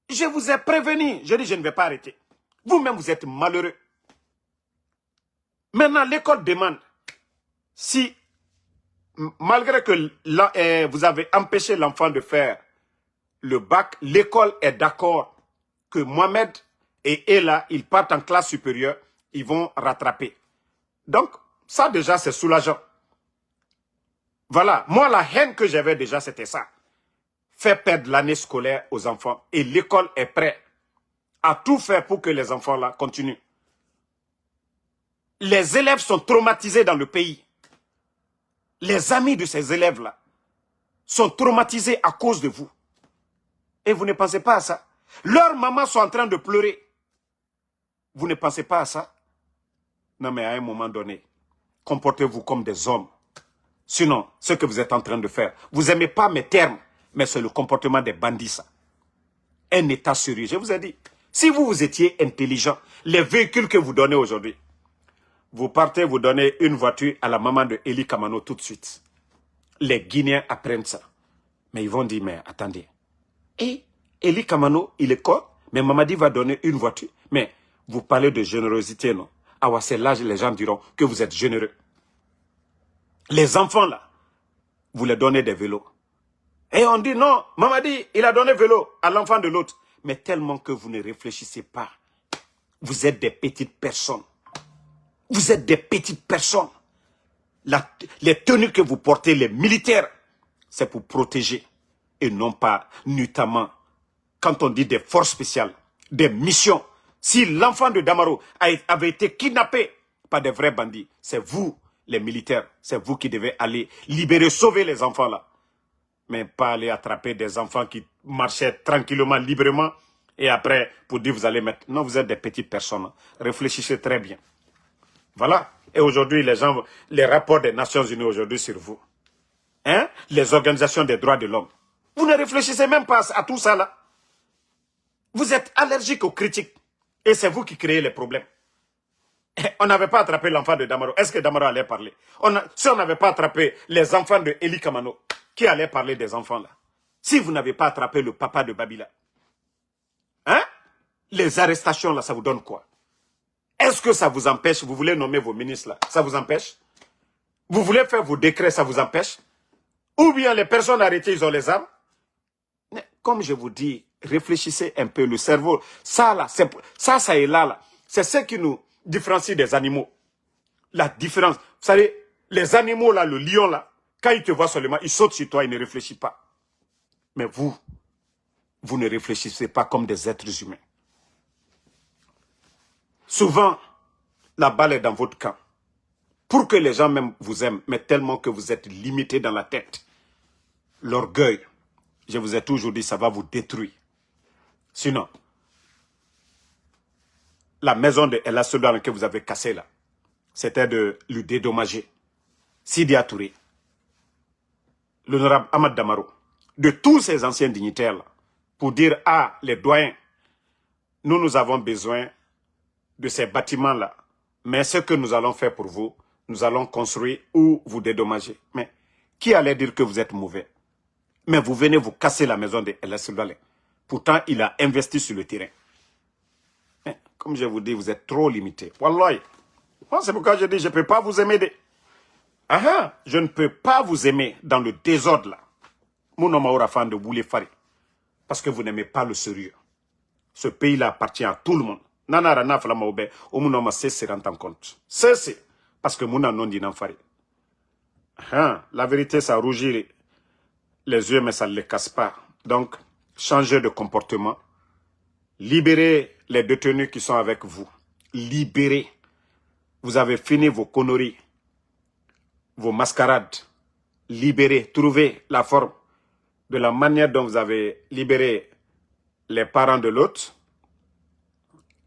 Je vous ai prévenu. Je dis, je ne vais pas arrêter. Vous-même, vous êtes malheureux. Maintenant, l'école demande si, malgré que vous avez empêché l'enfant de faire le bac, l'école est d'accord que Mohamed et Ella, ils partent en classe supérieure, ils vont rattraper. Donc, ça déjà, c'est soulageant. Voilà, moi, la haine que j'avais déjà, c'était ça. Faire perdre l'année scolaire aux enfants. Et l'école est prête à tout faire pour que les enfants là continuent. Les élèves sont traumatisés dans le pays. Les amis de ces élèves-là sont traumatisés à cause de vous. Et vous ne pensez pas à ça. Leurs mamans sont en train de pleurer. Vous ne pensez pas à ça? Non, mais à un moment donné, comportez-vous comme des hommes. Sinon, ce que vous êtes en train de faire, vous n'aimez pas mes termes, mais c'est le comportement des bandits, ça. Un état sérieux, je vous ai dit. Si vous étiez intelligent, les véhicules que vous donnez aujourd'hui, vous partez, vous donnez une voiture à la maman de Eli Kamano tout de suite. Les Guinéens apprennent ça. Mais ils vont dire, mais attendez. Et Eli Kamano, il est quoi? Mais Mamadi va donner une voiture. Mais vous parlez de générosité, non? Ah ouais, c'est là les gens diront que vous êtes généreux. Les enfants là, vous les donnez des vélos. Et on dit non, Mamadi, il a donné vélo à l'enfant de l'autre. Mais tellement que vous ne réfléchissez pas. Vous êtes des petites personnes. Vous êtes des petites personnes. les tenues que vous portez, les militaires, c'est pour protéger et non pas notamment quand on dit des forces spéciales, des missions. Si l'enfant de Damaro avait été kidnappé par des vrais bandits, c'est vous, les militaires, c'est vous qui devez aller libérer, sauver les enfants là. Mais pas aller attraper des enfants qui marchaient tranquillement, librement, et après, pour dire vous allez mettre... Non, vous êtes des petites personnes. Réfléchissez très bien. Voilà. Et aujourd'hui, les rapports des Nations Unies aujourd'hui sur vous. Hein? Les organisations des droits de l'homme. Vous ne réfléchissez même pas à tout ça là. Vous êtes allergique aux critiques. Et c'est vous qui créez les problèmes. On n'avait pas attrapé l'enfant de Damaro. Est-ce que Damaro allait parler? Si on n'avait pas attrapé les enfants de Eli Kamano, qui allait parler des enfants là? Si vous n'avez pas attrapé le papa de Babila, hein? Les arrestations là, ça vous donne quoi? Est-ce que ça vous empêche? Vous voulez nommer vos ministres là? Ça vous empêche? Vous voulez faire vos décrets, ça vous empêche? Ou bien les personnes arrêtées, ils ont les armes? Mais comme je vous dis, réfléchissez un peu, le cerveau. Ça là, ça est là. C'est ce qui nous différencie des animaux. La différence. Vous savez, les animaux là, le lion là, quand il te voit seulement, il saute sur toi, il ne réfléchit pas. Mais vous ne réfléchissez pas comme des êtres humains. Souvent, la balle est dans votre camp. Pour que les gens même vous aiment, mais tellement que vous êtes limité dans la tête. L'orgueil, je vous ai toujours dit, ça va vous détruire. Sinon, la maison de El Assoudane que vous avez cassée là, c'était de lui dédommager. Sidi Touré, l'honorable Ahmad Damaro, de tous ces anciens dignitaires là, pour dire, ah, les doyens, nous avons besoin de ces bâtiments là, mais ce que nous allons faire pour vous, nous allons construire ou vous dédommager. Mais qui allait dire que vous êtes mauvais? Mais vous venez vous casser la maison de El Assoudane. Pourtant, il a investi sur le terrain. Mais, comme je vous dis, vous êtes trop limité. Wallahi. C'est pourquoi je dis, je ne peux pas vous aimer. Je ne peux pas vous aimer dans le désordre là. Mon nom est de Boulé Fari. Parce que vous n'aimez pas le sérieux. Ce pays-là appartient à tout le monde. Nanara na fala maobe, o mon nom se rend en compte. C'est parce que mon nom dit Fari. La vérité, ça rougit les yeux, mais ça ne les casse pas. Donc, changez de comportement. Libérez les détenus qui sont avec vous. Libérez. Vous avez fini vos conneries, vos mascarades. Libérez. Trouvez la forme de la manière dont vous avez libéré les parents de l'autre.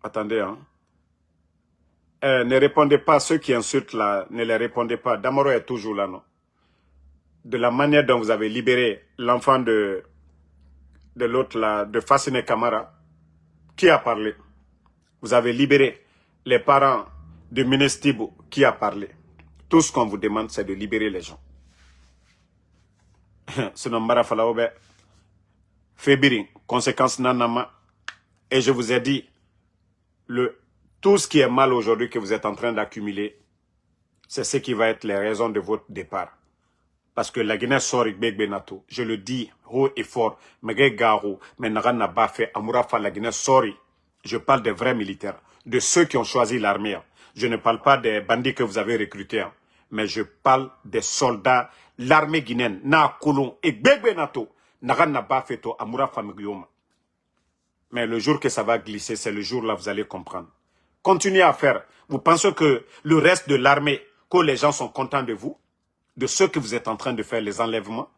Attendez, hein. Ne répondez pas à ceux qui insultent là. Ne les répondez pas. Damaro est toujours là, non? De la manière dont vous avez libéré l'enfant de l'autre là, de Fassine Kamara. Qui a parlé? Vous avez libéré les parents de Minestibo. Qui a parlé? Tout ce qu'on vous demande, c'est de libérer les gens. Sinon, Marafalaobe, Fébiri, conséquence nanama. Et je vous ai dit, tout ce qui est mal aujourd'hui que vous êtes en train d'accumuler, c'est ce qui va être les raisons de votre départ. Parce que la Guinée sort Benato, je le dis haut et fort, la Guinée sort. Je parle des vrais militaires, de ceux qui ont choisi l'armée. Je ne parle pas des bandits que vous avez recrutés, mais je parle des soldats, l'armée guinéenne, na Kolon et Benato, mais le jour que ça va glisser, c'est le jour là vous allez comprendre. Continuez à faire. Vous pensez que le reste de l'armée, que les gens sont contents de vous, de ce que vous êtes en train de faire, les enlèvements?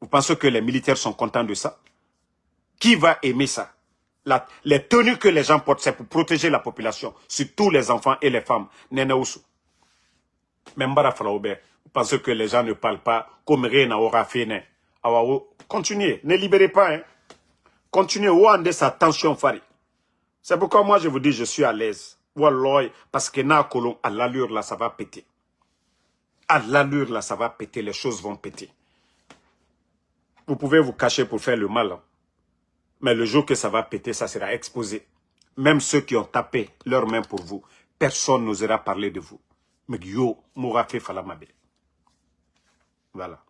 Vous pensez que les militaires sont contents de ça? Qui va aimer ça? Les tenues que les gens portent, c'est pour protéger la population, surtout les enfants et les femmes. Même vous pensez que les gens ne parlent pas comme rien aura fait. Continuez, ne libérez pas. Hein. Continuez, ouandez sa tension fari. C'est pourquoi moi je vous dis, je suis à l'aise. Walloy, parce que na colon, à l'allure là, ça va péter. À l'allure là, ça va péter, les choses vont péter. Vous pouvez vous cacher pour faire le mal. Hein. Mais le jour que ça va péter, ça sera exposé. Même ceux qui ont tapé leurs mains pour vous, personne n'osera parler de vous. Mais yo, m'aura fait falamabe. Voilà.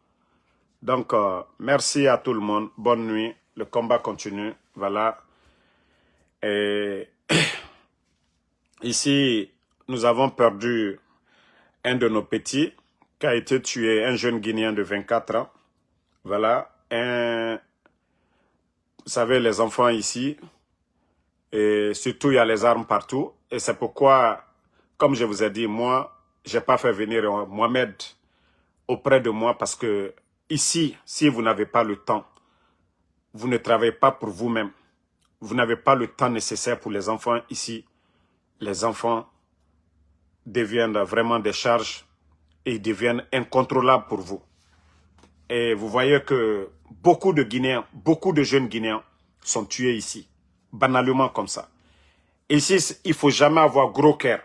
Donc, merci à tout le monde. Bonne nuit. Le combat continue. Voilà. Et ici, nous avons perdu un de nos petits qui a été tué, un jeune Guinéen de 24 ans. Voilà, vous savez, les enfants ici, et surtout il y a les armes partout. Et c'est pourquoi, comme je vous ai dit, moi, je n'ai pas fait venir Mohamed auprès de moi parce que ici, si vous n'avez pas le temps, vous ne travaillez pas pour vous-même. Vous n'avez pas le temps nécessaire pour les enfants ici. Les enfants deviennent vraiment des charges et ils deviennent incontrôlables pour vous. Et vous voyez que beaucoup de Guinéens, beaucoup de jeunes Guinéens sont tués ici, banalement comme ça. Ici, il ne faut jamais avoir gros cœur.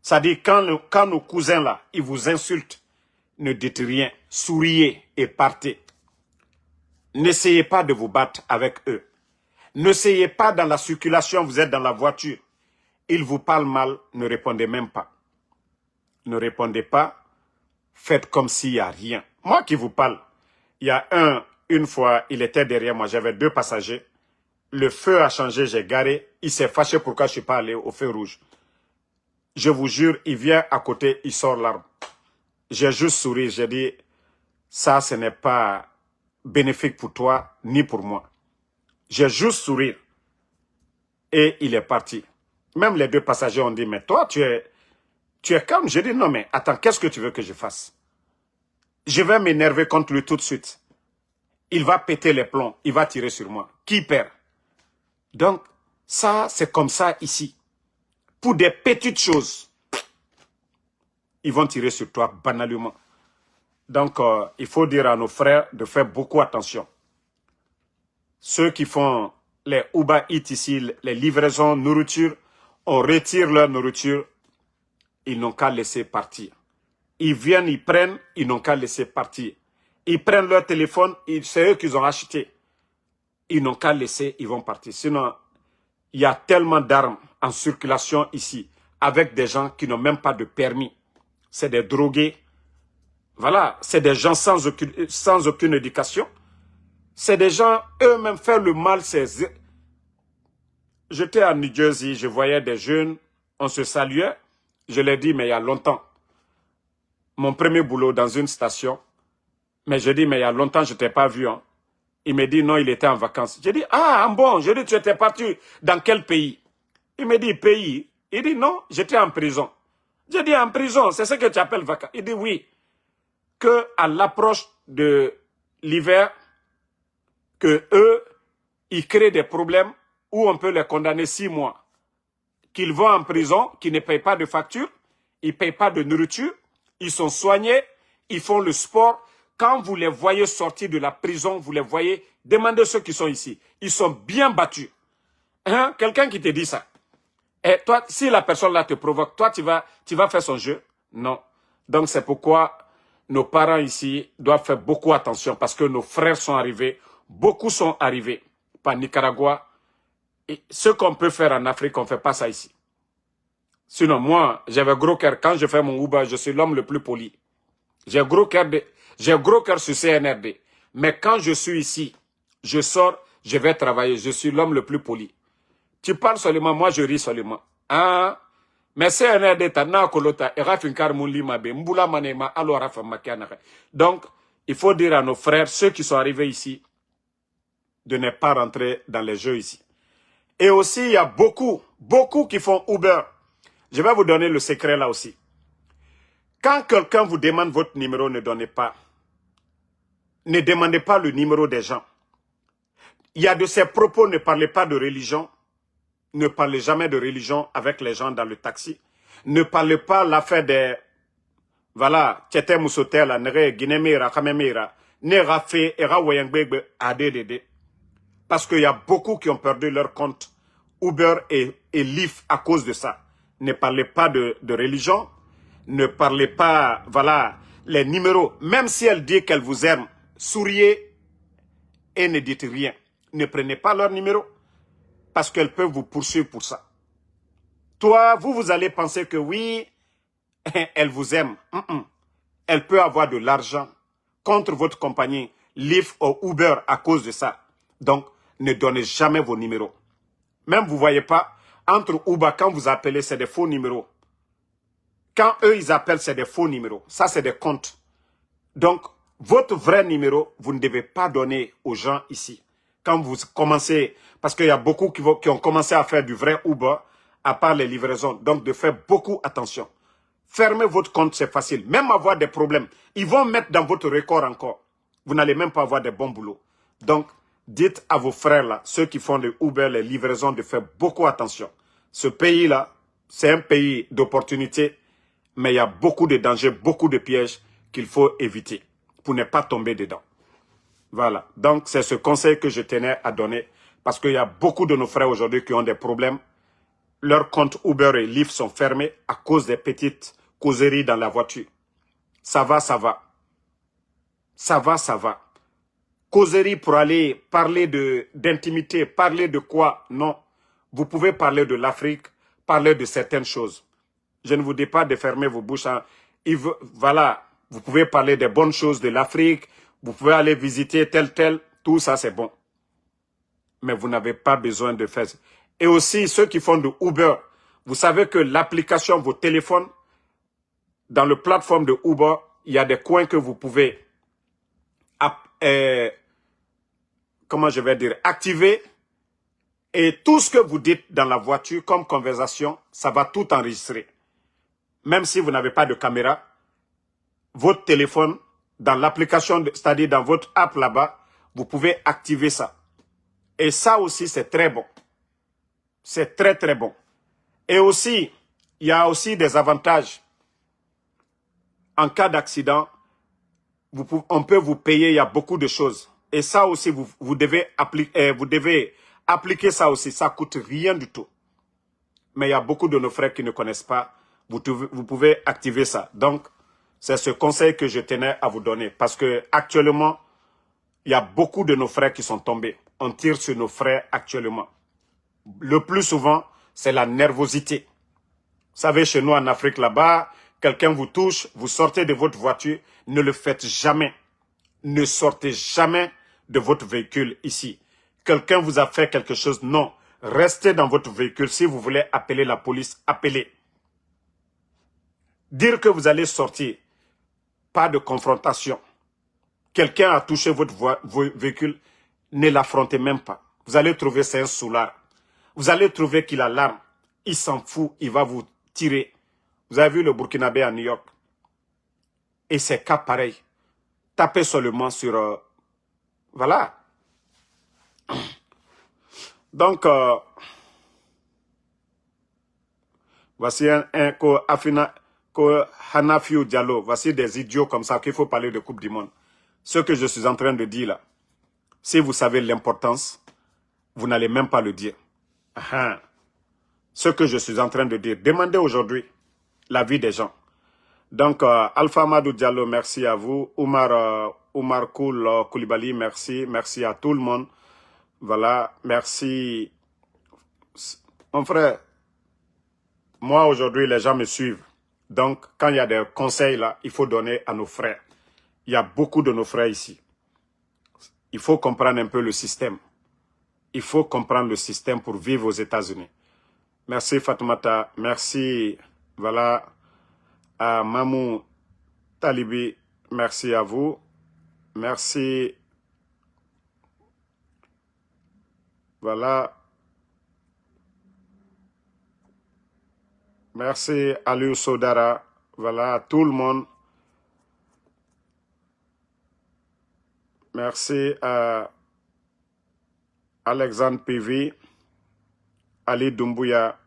C'est-à-dire, quand nos cousins là, ils vous insultent, ne dites rien, souriez et partez. N'essayez pas de vous battre avec eux. N'essayez pas dans la circulation, vous êtes dans la voiture. Ils vous parlent mal, ne répondez même pas. Ne répondez pas, faites comme s'il n'y a rien. Moi qui vous parle, il y a une fois, il était derrière moi, j'avais 2 passagers. Le feu a changé, j'ai garé. Il s'est fâché pourquoi je ne suis pas allé au feu rouge. Je vous jure, il vient à côté, il sort l'arme. J'ai juste souri, j'ai dit, ça ce n'est pas bénéfique pour toi ni pour moi. J'ai juste souri. Et il est parti. Même les 2 passagers ont dit, mais toi tu es calme. J'ai dit, non mais attends, qu'est-ce que tu veux que je fasse? Je vais m'énerver contre lui tout de suite. Il va péter les plombs, il va tirer sur moi. Qui perd? Donc, ça, c'est comme ça ici. Pour des petites choses, ils vont tirer sur toi banalement. Donc, il faut dire à nos frères de faire beaucoup attention. Ceux qui font les Uber Eats ici, les livraisons, nourriture, on retire leur nourriture, ils n'ont qu'à laisser partir. Ils viennent, ils prennent, ils n'ont qu'à laisser partir. Ils prennent leur téléphone, c'est eux qu'ils ont acheté. Ils n'ont qu'à laisser, ils vont partir. Sinon, il y a tellement d'armes en circulation ici, avec des gens qui n'ont même pas de permis. C'est des drogués. Voilà, c'est des gens sans aucune éducation. C'est des gens, eux-mêmes, faire le mal. J'étais à New Jersey, je voyais des jeunes, on se saluait. Je l'ai dit, mais il y a longtemps. Mon premier boulot dans une station. Mais je dis, mais il y a longtemps, je ne t'ai pas vu. Hein. Il me dit, non, il était en vacances. J'ai dit, ah, bon, je dis, tu étais parti dans quel pays? Il me dit, pays. Il dit, non, j'étais en prison. J'ai dit, en prison, c'est ce que tu appelles vacances. Il dit, oui. Que à l'approche de l'hiver, que eux, ils créent des problèmes où on peut les condamner 6 mois. Qu'ils vont en prison, qu'ils ne payent pas de facture, ils ne payent pas de nourriture, ils sont soignés, ils font le sport. Quand vous les voyez sortir de la prison, vous les voyez, demandez ceux qui sont ici. Ils sont bien battus. Hein? Quelqu'un qui te dit ça. Et toi, si la personne là te provoque, toi, tu vas faire son jeu? Non. Donc, c'est pourquoi nos parents ici doivent faire beaucoup attention parce que nos frères sont arrivés, beaucoup sont arrivés par Nicaragua. Et ce qu'on peut faire en Afrique, on ne fait pas ça ici. Sinon, moi, j'avais gros cœur. Quand je fais mon Uber, je suis l'homme le plus poli. J'ai gros cœur sur CNRD. Mais quand je suis ici, je sors, je vais travailler. Je suis l'homme le plus poli. Tu parles seulement, moi je ris seulement. Ah, mais CNRD, donc, il faut dire à nos frères, ceux qui sont arrivés ici, de ne pas rentrer dans les jeux ici. Et aussi, il y a beaucoup qui font Uber. Je vais vous donner le secret là aussi. Quand quelqu'un vous demande votre numéro, ne donnez pas. Ne demandez pas le numéro des gens. Il y a de ces propos, ne parlez pas de religion. Ne parlez jamais de religion avec les gens dans le taxi. Ne parlez pas l'affaire des... Voilà, tete musotel, nere guinémira, kamemira, nera fe, era wayangbegbe, addd. Parce qu'il y a beaucoup qui ont perdu leur compte Uber et Lyft à cause de ça. Ne parlez pas de religion. Ne parlez pas, voilà, les numéros. Même si elle dit qu'elle vous aime, souriez et ne dites rien. Ne prenez pas leur numéro parce qu'elles peuvent vous poursuivre pour ça. Toi, vous allez penser que oui, elle vous aime. Elle peut avoir de l'argent contre votre compagnie Lyft ou Uber à cause de ça. Donc, ne donnez jamais vos numéros. Même vous ne voyez pas, entre Uber, quand vous appelez, c'est des faux numéros. Quand eux, ils appellent, c'est des faux numéros. Ça, c'est des comptes. Donc, votre vrai numéro, vous ne devez pas donner aux gens ici. Quand vous commencez, parce qu'il y a beaucoup qui ont commencé à faire du vrai Uber, à part les livraisons. Donc, de faire beaucoup attention. Fermez votre compte, c'est facile. Même avoir des problèmes, ils vont mettre dans votre record encore. Vous n'allez même pas avoir des bons boulots. Donc, dites à vos frères là, ceux qui font le Uber, les livraisons, de faire beaucoup attention. Ce pays-là, c'est un pays d'opportunités, mais il y a beaucoup de dangers, beaucoup de pièges qu'il faut éviter pour ne pas tomber dedans. Voilà. Donc, c'est ce conseil que je tenais à donner parce qu'il y a beaucoup de nos frères aujourd'hui qui ont des problèmes. Leurs comptes Uber et Lyft sont fermés à cause des petites causeries dans la voiture. Ça va, ça va. Ça va, ça va. Causerie pour aller parler d'intimité, parler de quoi? Non. Vous pouvez parler de l'Afrique, parler de certaines choses. Je ne vous dis pas de fermer vos bouches. Hein. Voilà, vous pouvez parler des bonnes choses de l'Afrique, vous pouvez aller visiter tel, tout ça c'est bon. Mais vous n'avez pas besoin de faire ça. Et aussi, ceux qui font du Uber, vous savez que l'application, vos téléphones, dans le plateforme de Uber, il y a des coins que vous pouvez, comment je vais dire, activer. Et tout ce que vous dites dans la voiture comme conversation, ça va tout enregistrer. Même si vous n'avez pas de caméra, votre téléphone, dans l'application, c'est-à-dire dans votre app là-bas, vous pouvez activer ça. Et ça aussi, c'est très bon. C'est très, très bon. Et aussi, il y a aussi des avantages. En cas d'accident, on peut vous payer, il y a beaucoup de choses. Et ça aussi, vous devez appliquer ça aussi. Ça coûte rien du tout. Mais il y a beaucoup de nos frères qui ne connaissent pas. Vous pouvez activer ça. Donc, c'est ce conseil que je tenais à vous donner. Parce que actuellement, il y a beaucoup de nos frères qui sont tombés. On tire sur nos frères actuellement. Le plus souvent, c'est la nervosité. Vous savez, chez nous en Afrique là-bas, quelqu'un vous touche, vous sortez de votre voiture, ne le faites jamais. Ne sortez jamais de votre véhicule ici. Quelqu'un vous a fait quelque chose, non. Restez dans votre véhicule. Si vous voulez appeler la police, appelez. Dire que vous allez sortir, pas de confrontation. Quelqu'un a touché votre véhicule, ne l'affrontez même pas. Vous allez trouver c'est un soulard. Vous allez trouver qu'il a l'arme. Il s'en fout, il va vous tirer. Vous avez vu le Burkinabé à New York. Et c'est cas pareil. Tapez seulement sur... voilà. Donc, voici un Hanafiou Diallo. Voici des idiots comme ça qu'il faut parler de Coupe du Monde. Ce que je suis en train de dire là, si vous savez l'importance, vous n'allez même pas le dire. Ce que je suis en train de dire, demandez aujourd'hui la vie des gens. Donc, Alpha Madou Diallo, merci à vous. Oumar Koulibaly, merci. Merci à tout le monde. Voilà, merci. Mon frère, moi aujourd'hui, les gens me suivent. Donc, quand il y a des conseils là, il faut donner à nos frères. Il y a beaucoup de nos frères ici. Il faut comprendre un peu le système. Il faut comprendre le système pour vivre aux États-Unis. Merci Fatoumata, merci, voilà, à Mamou Talibi, merci à vous. Merci, voilà. Merci Aliou Sodara, voilà, à tout le monde. Merci à Alexandre Pivi, Ali Doumbouya.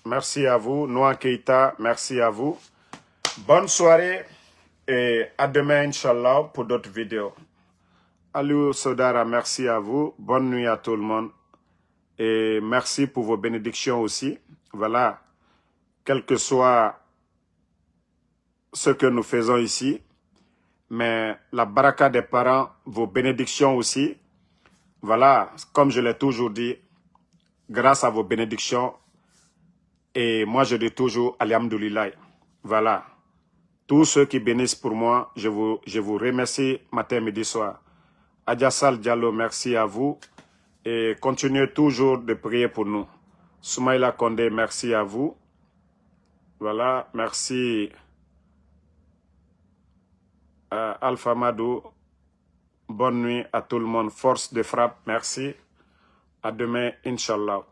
Merci à vous. Noa Keita, merci à vous. Bonne soirée et à demain, Inch'Allah, pour d'autres vidéos. Aliou Sodara, merci à vous. Bonne nuit à tout le monde. Et merci pour vos bénédictions aussi. Voilà. Quel que soit ce que nous faisons ici, mais la baraka des parents, vos bénédictions aussi. Voilà, comme je l'ai toujours dit, grâce à vos bénédictions, et moi je dis toujours Alhamdoulilah. Voilà. Tous ceux qui bénissent pour moi, je vous remercie matin, midi, soir. Adjassal Diallo, merci à vous. Et continuez toujours de prier pour nous. Soumaïla Condé, merci à vous. Voilà, merci Alpha Madou. Bonne nuit à tout le monde. Force de frappe, merci. À demain, Inch'Allah.